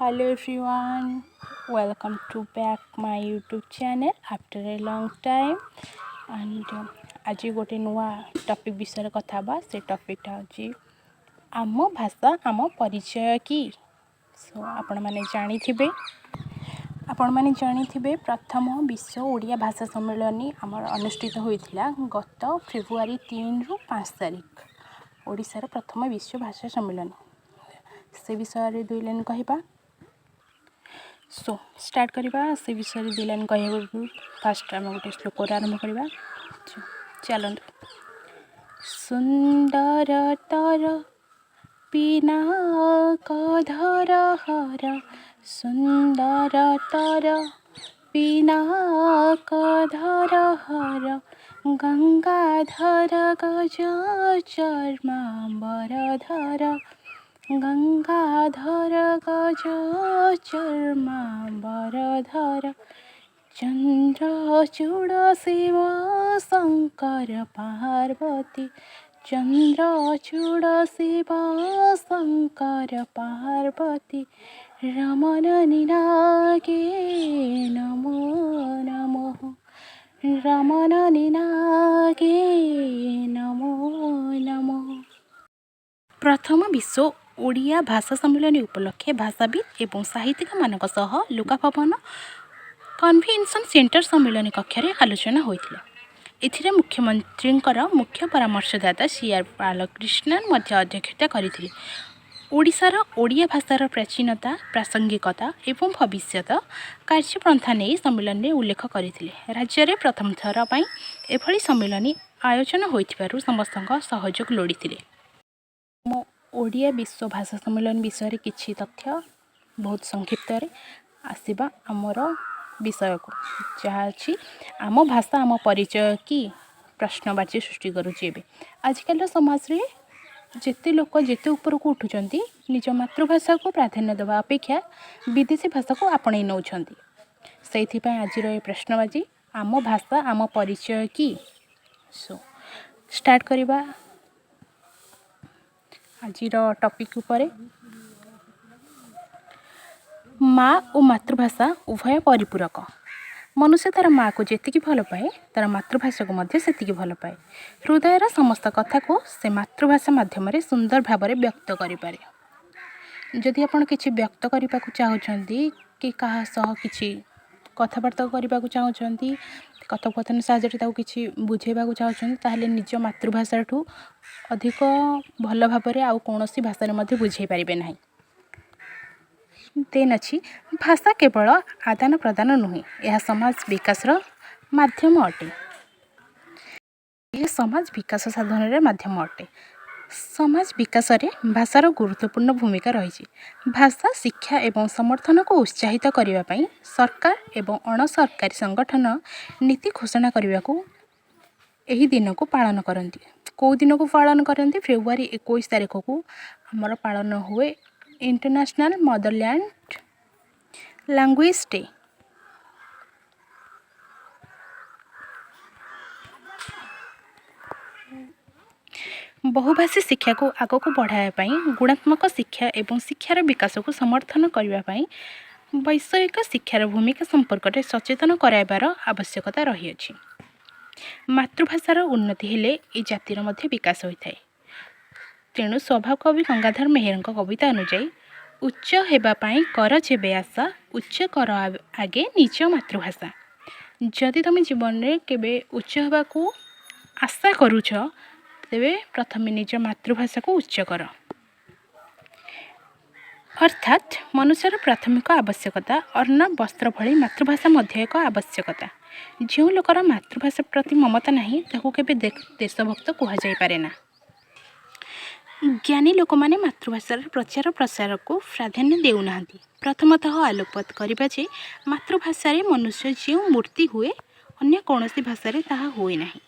Hello everyone, welcome to back my YouTube channel after a long time and आज गोटे नुआ topic विषय कथा बा से टॉपिकटा अछि आम भाषा आम परिचय की। सो आपण माने जानिथिबे प्रथम विश्व ओडिया भाषा सम्मेलन आमर अनुष्ठित होइथिला गत फेब्रुआरी 3 रु 5 तारिख ओडिशार प्रथम विश्व भाषा सम्मेलन से विषय दुई लाइन कहबा। सो स्टार्ट करवा से विषय दुई लाइन कहूँ फास्ट आम गोटे श्लोक आरंभ करवा। चलतु सुंदर तर पिनाकधर हर सुंदर तर पिनाकधर हर गंगाधर गज चर्मांबरधर गंगाधर गज चर्मांबरधर चंद्रचूड़ शिव शंकर पार्वती चंद्रचूड़ शिव शंकर पार्वती रमण निनागे नमो नमः रमण निनागे नमो नमः। प्रथम विश्व ओडिया भाषा सम्मेलन उपलक्षे भाषाविद एवं साहित्यिक मानक सह लोकाभवन कन्वेंशन सेंटर सम्मेलन कक्षरे आलोचना होइथिला। एथिरे मुख्यमंत्री मुख्य परामर्शदाता सीआर बालकृष्णन मध्य अध्यक्षता करथिले। ओडिशार ओडिया भाषार प्राचीनता प्रासंगिकता एवं भविष्यत कार्यपंथा नहीं सम्मेलन में उल्लेख करथिले। राज्य में प्रथम थर पई एभली सम्मेलन आयोजन होइथिबारु समस्तक सहयोग लोड़ीथिले। ओडिया विश्व भाषा सम्मेलन विषय किछि तथ्य बहुत संक्षिप्त आसीबा आमर विषय को जहाँ अच्छी आम भाषा आम परिचय की प्रश्नवाची सृष्टि करुच्ची। आजिकल समाज रे जेते लोक जेते ऊपर को उठुचंती निज मातृभाषा को प्राधान्य देवा अपेक्षा विदेशी भाषा को आपणे नौछंती। सेइथिपय आज ये प्रश्नवाची आम भाषा आम परिचय की। सो स्टार्ट करवा आज टॉपिक उपरे माँ और मातृभाषा उभय परिपूरक। मनुष्य तार माँ को जेतिकी भल पाए तार मातृभाषा को मध्य सेतिकी भल पाए। हृदयर समस्त कथा को से मातृभाषा माध्यम सुंदर भाव व्यक्त करें। जदि आपण किसी व्यक्त करने को चाहते कि क्या सह कि कथबार्ता करने को चाहते कथोपकथन साहय कि बुझेबा चाहते ताहले निज मातृभाषा ठू अधिक भल भाव आउ कौन भाषा बुझे पारे ना। देन अच्छी भाषा केवल आदान प्रदान नुहे यह समाज विकास माध्यम अटे। यह समाज विकास साधन माध्यम अटे। समाज विकास रे भाषार गुरुत्वपूर्ण भूमिका रही। भाषा शिक्षा एवं समर्थन को उत्साहित करने पाई सरकार एवं अण सरकारी संगठन नीति घोषणा करने को यही दिन को पालन करती। कौ दिन को पालन करती फेब्रुआरी 21 तारिख को आमर पालन हुए इंटरनेशनल मदरलैंड लैंग्वेज डे। बहुभाषी शिक्षा को आग को बढ़ावाई गुणात्मक शिक्षा एवं शिक्षार विकास को समर्थन करने वैषयिक शिक्षार भूमिका संपर्क में सचेतन कराइबार आवश्यकता रही अछि। मातृभाषार उन्नति हेले ए जातिर मध्य विकास होता है। तेणु स्वभाव कवि गंगाधर मेहर कविता अनुଯାयी उच्च हेबापाई कर जेबे आशा उच्च कर आगे निज मातृभाषा। जदि तुम जीवन में केबे उच्च होगा को आशा करुछ तेबे प्रथम निज मातृभाषा को उच्च कर। अर्थात मनुष्यर प्राथमिक आवश्यकता अन्न वस्त्र भली मातृभाषा मध्य एक आवश्यकता। जो लोकर मातृभाषा प्रति ममता नहीं ताकू केबे देशभक्त कह जाई पारे ना। ज्ञानी लोक माने मातृभाषार प्रचार प्रसार को प्राधान्य देउना। प्रथमतः आलोकपात करबा जे मातृभाषा रे मनुष्य जो मूर्ति हुए अन्य कौनसी भाषा रे ताहा होए नाही।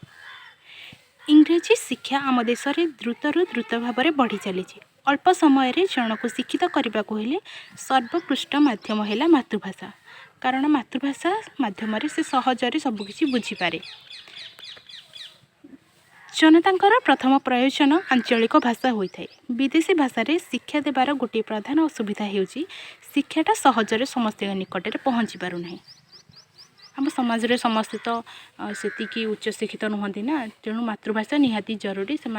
इंग्रेजी शिक्षा आम देश में द्रुतरु द्रुत भाव में बढ़ी चली। अल्प समय रे जन को शिक्षित करने को हेले सर्वोत्कृष्ट माध्यम है मातृभाषा। कारण मातृभाषा माध्यम से सहजरे सबकिछि बुझी पारे। जनताଙ୍କର प्रथम प्रयोजन आंचलिक भाषा होता है। विदेशी भाषा रे शिक्षा देवार गोटे प्रधान असुविधा होउची शिक्षाटा सहजरे समस्त निकटରେ पहुँची पारुना। आम समाज रे समस्ते तो सेतिकी उच्च शिक्षित नुहंती ना, तेणु मातृभाषा निहाती जरूरी से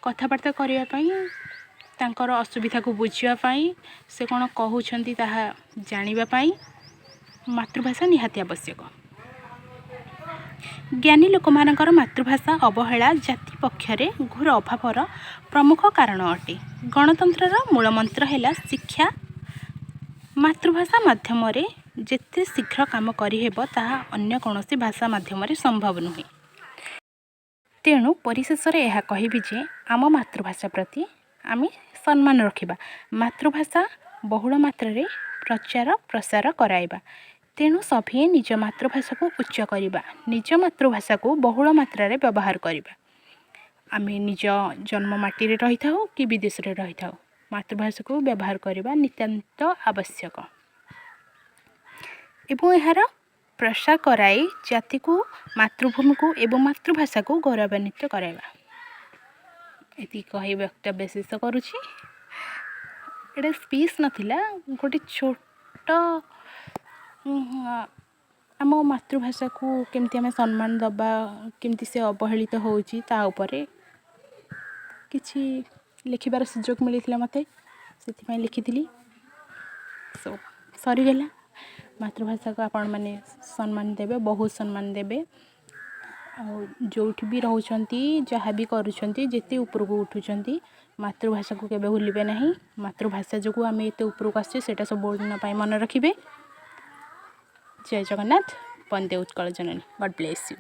कथबार्ता करने तांकर असुविधा को बुझापी से कौन कहते जानापी मातृभाषा निहाती आवश्यक। ज्ञानी लोक मानकर मातृभाषा अवहेला जाति पक्षरे घोर अभावर प्रमुख कारण अटे। गणतंत्र मूलमंत्र है शिक्षा। मातृभाषा माध्यम जेते शीघ्र काम करिहेब ताहा अन्य कौनसी भाषा माध्यम संभव नुहे। तेणु परिशेष यह कहबी जे आम मातृभाषा प्रति आम सम्मान रखिबा। मातृभाषा बहुल मात्रा रे प्रचार प्रसार कराइबा। तेणु सभी निज मातृभाषा को उच्च करवा, निज मातृभाषा को बहुल मात्रा रे व्यवहार करवा। आम निज जन्म माटी रे रही था कि विदेश रे रही था, मातृभाषा को व्यवहार करवा नितांत आवश्यक। एवं यार प्रसार कराई जाति को, मातृभूमि को एवं मातृभाषा को गौरवान्वित कराइबा। ये कही वक्तव्य शेष करुँची। एटा स्पीच नथिला, गोटे छोट आम मातृभाषा को केमती आम सम्मान दबा, केमती से अवहेलित होउची ता उपरे किछि लिखिबार सुजोग मिलिथिला मते, सेति लिखिथिली। सो सरीगला। मातृभाषा को आपण माने सम्मान देबे, बहुत सम्मान देबे। जोठी भी रहउछंती, जहाँ भी करूछंती, जेते ऊपर को उठुछंती, मातृभाषा को केबे भूलिबे नहीं। मातृभाषा जो आम एते ऊपर को आछे सेटा सब दिन पाई मन रखिबे। जय जगन्नाथ। वंदे उत्कल जननी। God bless you.